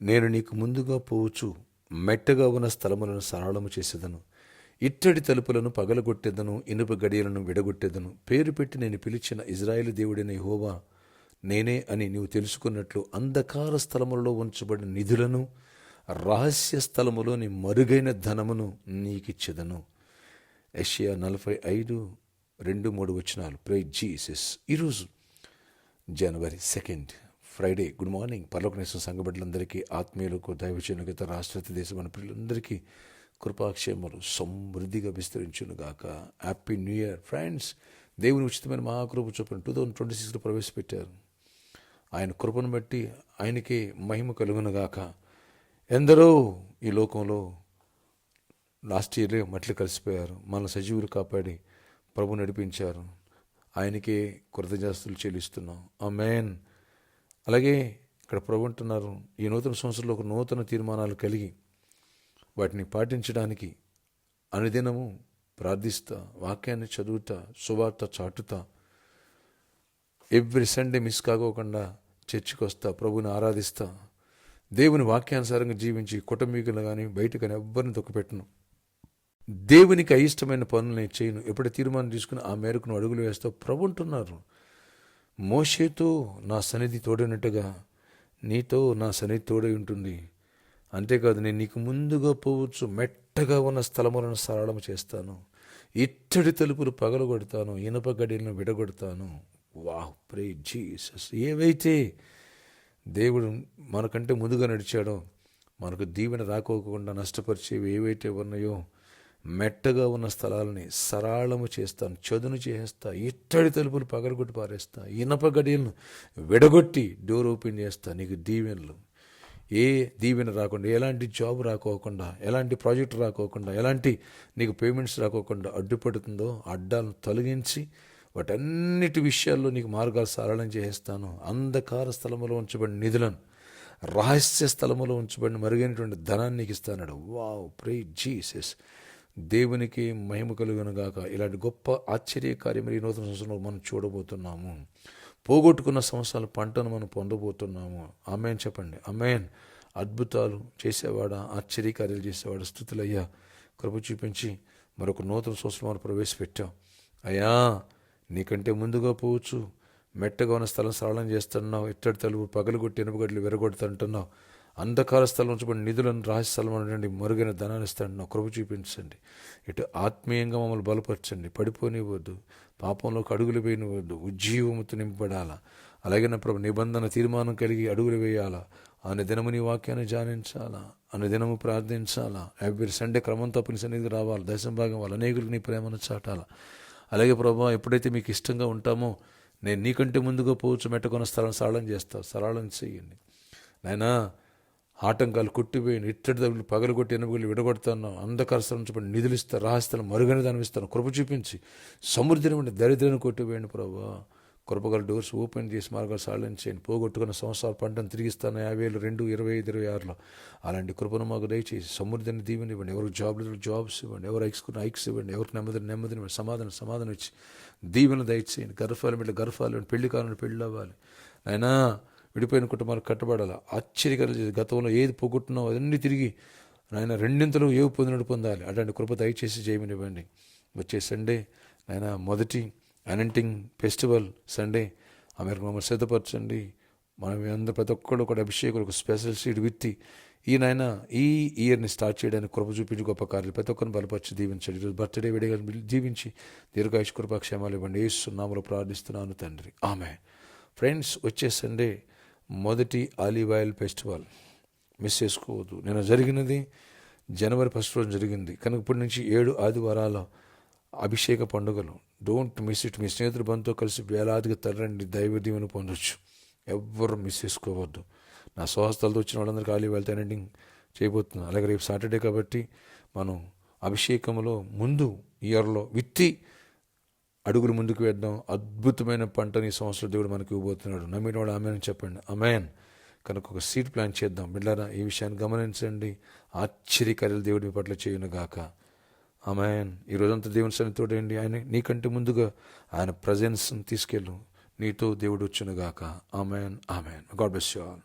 నేను నీకు ముందుగా పోవచ్చు మెట్టగా ఉన్న స్థలములను సరళము చేసేదను. ఇత్తడి తలుపులను పగలగొట్టేదను, ఇనుప గడియలను విడగొట్టేదను. పేరు పెట్టి నేను పిలిచిన ఇజ్రాయేలు దేవుడైన యెహోవా నేనే అని నీవు తెలుసుకున్నట్లు అంధకార స్థలములలో ఉంచబడిన నిధులను, రహస్య స్థలములోని మరుగైన ధనమును నీకిచ్చెదను. యెషయా 45:2-3 ప్రైజ్ జీసస్. ఈరోజు జనవరి 2 ఫ్రైడే. Good morning. పరలోకనేశ్వర సంఘబిడ్డలందరికీ, ఆత్మీయులకు, దైవజనులకు, రాష్ట్ర దేశం మన పిల్లలందరికీ కృపాక్షేమలు సమృద్ధిగా విస్తరించునుగాక. Happy new year friends. దేవుని ఉచితమైన మహాకృప చొప్పున 2026లో ప్రవేశపెట్టారు. ఆయన కృపను బట్టి ఆయనకే మహిమ కలుగునుగాక. ఎందరో ఈ లోకంలో లాస్ట్ ఇయర్లో మట్లు కలిసిపోయారు. మన సజీవులు కాపాడి ప్రభు నడిపించారు. ఆయనకే కృతజ్ఞతలు చెల్లిస్తున్నాం. ఆమేన్. అలాగే ఇక్కడ ప్రభు అంటున్నారు, ఈ నూతన సంవత్సరంలో ఒక నూతన తీర్మానాలు కలిగి వాటిని పాటించడానికి అనుదినము ప్రార్థిస్తా, వాక్యాన్ని చదువుతా, సువార్త చాటుతా, ఎవ్రీ సండే మిస్ కాకోకుండా చర్చికి వస్తా, ప్రభుని ఆరాధిస్తా, దేవుని వాక్యానుసారంగా జీవించి కుటుంబీకులు కానీ బయట కానీ ఎవ్వరిని తొక్కుపెట్టను, దేవునికి అయిష్టమైన పనులు నేను చేయను. ఎప్పుడైతే తీర్మానం తీసుకుని ఆ మేరకు నువ్వు అడుగులు వేస్తావు, ప్రభు అంటున్నారు, మోషేతో నా సన్నిధి తోడైనట్టుగా నీతో నా సన్నిధి తోడై ఉంటుంది. అంతేకాదు, నేను నీకు ముందుగా పోవచ్చు మెట్టగా ఉన్న స్థలములను సరళము చేస్తాను, ఇత్తడి తలుపులు పగలగొడతాను, ఇనుప గడియలను విడగొడతాను. వాహ్, ప్రైజ్ జీసస్. ఏవైతే దేవుడు మనకంటే ముందుగా నడిచాడో, మనకు దీవెన రాకోకుండా నష్టపరిచేవి ఏవైతే ఉన్నాయో, మెట్టగా ఉన్న స్థలాలని సరళము చేస్తాను, చదును చేస్తా, ఇత్తడి తలుపులు పగలగొట్టి పారేస్తా, ఇనప గడియలను విడగొట్టి డోర్ ఓపెన్ చేస్తా. నీకు దీవెనలు, ఏ దీవెన రాకుండా, ఎలాంటి జాబ్ రాకోకుండా, ఎలాంటి ప్రాజెక్ట్ రాకోకుండా, ఎలాంటి నీకు పేమెంట్స్ రాకోకుండా అడ్డుపడుతుందో అడ్డాలను తొలగించి వాటన్నిటి విషయాల్లో నీకు మార్గాలు సరళం చేస్తాను. అంధకార స్థలములో ఉంచబడిన నిధులను, రహస్య స్థలములో ఉంచబడిన మరుగైనటువంటి ధనాన్ని నీకు ఇస్తాడు. Wow, praise Jesus. దేవునికి మహిమ కలుగునుగాక. ఇలాంటి గొప్ప ఆశ్చర్య కార్యం ఈ నూతన సంవత్సరంలో మనం చూడబోతున్నాము. పోగొట్టుకున్న సంవత్సరాల పంటను మనం పొందబోతున్నాము. ఆమేన్ చెప్పండి. ఆమేన్. అద్భుతాలు చేసేవాడా, ఆశ్చర్యకార్యాలు చేసేవాడా, స్తుతులయ్యా, కృప చూపించి మరొక నూతన సంవత్సరం మనం ప్రవేశపెట్టాం. అయ్యా, నీకంటే ముందుగా పోవచ్చు మెట్టగా ఉన్న స్థలం సరళం చేస్తున్నావు, ఇత్తడి తలుపు పగలగొట్టి ఎనుపగడ్డలు విరగొడుతుంటున్నావు, అంధకార స్థలం ఉంచబడిన నిధులను, రహస్య స్థలం నుండి మరుగైన ధనాన్ని ఇస్తాను. కృప చూపించండి. ఇటు ఆత్మీయంగా మమ్మల్ని బలపరచండి. పడిపోనివ్వద్దు, పాపంలోకి అడుగులు వేయనివ్వద్దు, ఉజ్జీవముతో నింపబడాలా. అలాగే నా ప్రభు నిబంధన తీర్మానం కలిగి అడుగులు వేయాలా. అనే దినము నీ వాక్యాన్ని ధ్యానించాలా, అనే దినము ప్రార్థించాలా. ఎవ్రీ సండే క్రమం తప్పని సన్నిధికి రావాలి, దశం భాగం వాళ్ళు అనేకులకు నీ ప్రేమను చాటాలా. అలాగే ప్రభు, ఎప్పుడైతే మీకు ఇష్టంగా ఉంటామో, నేను నీకంటే ముందుగా పోవచ్చు మెట్టకొన్న స్థలం సరళం చేస్తాను, సరళం చేయండి నాయనా. ఆటంకాలు కొట్టిపోయిన ఇత్తడి తలుపులు పగలగొట్టి ఎనుగులు విడగొడతాను, అంధకార స్థలం నుంచి నిధులు ఇస్తాను, రహస్యలను మరుగైన దాన్ని ఇస్తాను. కృప చూపించి సమృద్ధిని ఉండి దరిద్రాన్ని కొట్టిపోయండి ప్రభు. కృపగల డోర్స్ ఓపెన్ చేసి మార్గాలు సరళం చేయండి. పోగొట్టుకున్న సంవత్సరాల పంటను తిరిగిస్తాను 50,000, 2, 25, 26లో. అలాంటి కృపను మాకు దయచేసి సమృద్ధిని దీవెని ఇవ్వండి. ఎవరికి జాబ్స్ ఇవ్వండి, ఎవరు ఐక్స్ ఇవ్వండి, ఎవరికి నెమ్మదిని ఇవ్వండి, సమాధానం ఇచ్చి దీవెన దయచేయండి. గర్భాలు ఇవ్వండి, పెళ్లి కావాలని పెళ్ళి అవ్వాలి అయినా. విడిపోయిన కుటుంబాలు కట్టబడాలి. ఆశ్చర్యకరాలు చేసి గతంలో ఏది పోగొట్టున్నావు అదన్నీ తిరిగి నాయన రెండింతలు ఏవి పొందినట్టు పొందాలి. అట్లాంటి కృప దయచేసి చేయమనివ్వండి. వచ్చే సండే నాయన మొదటి అనంటింగ్ ఫెస్టివల్ సండే ఆమెకు మమ్మల్ని సిద్ధపరచండి. మనం అందరూ ప్రతి ఒక్కళ్ళు ఒక అభిషేకులు, ఒక స్పెషల్ సీడ్ విత్తి ఈ నాయన ఈ ఇయర్ని స్టార్ట్ చేయడానికి కృప చూపించి గొప్ప కార్యాలు ప్రతి ఒక్కరిని బలపరిచి దీవించండి. ఈరోజు బర్త్డే విడిగా దీవించి దీర్ఘాయుష్ కృపాక్షేమాలు ఇవ్వండి. యేసు నామములో ప్రార్థిస్తున్నాను తండ్రి, ఆమేన్. ఫ్రెండ్స్, వచ్చే సండే మొదటి ఆలివ్ ఆయిల్ ఫెస్టివల్ మిస్ చేసుకోవద్దు. నిన్న జరిగినది జనవరి 1 రోజు జరిగింది కనుక ఇప్పటి నుంచి 7 ఆదివారాల అభిషేక పండుగలు. Don't miss it. మీ స్నేహితుల బంధుతో కలిసి వేలాదిగా తరలండి, దైవ దీవెన పొందొచ్చు. ఎవ్వరు మిస్ చేసుకోవద్దు. నా స్వహస్తాలతో వచ్చిన వాళ్ళందరికీ ఆలివ్ ఆయిల్తో ఎండింగ్ చేయబోతున్నాను. అలాగే రేపు సాటర్డే కాబట్టి మనం అభిషేకంలో ముందు ఇయర్లో విత్తి అడుగులు ముందుకు వేద్దాం. అద్భుతమైన పంటని ఈ సంవత్సరం దేవుడు మనకి ఇవ్వబోతున్నాడు. నమ్మిన వాడు ఆమెన్ చెప్పండి. ఆమెన్. కనుక ఒక సీడ్ ప్లాన్ చేద్దాం. బిడ్డలారా, ఈ విషయాన్ని గమనించండి. ఆశ్చర్యకార్యాలు దేవుడి పట్ల చేయును గాక. ఆమెన్. ఈ రోజంతా దేవుని సన్నిధితోడండి. ఆయన నీకంటే ముందుగా ఆయన ప్రజెన్స్ని తీసుకెళ్ళు. నీతో దేవుడు వచ్చును గాక. Amen. Amen. God bless you all.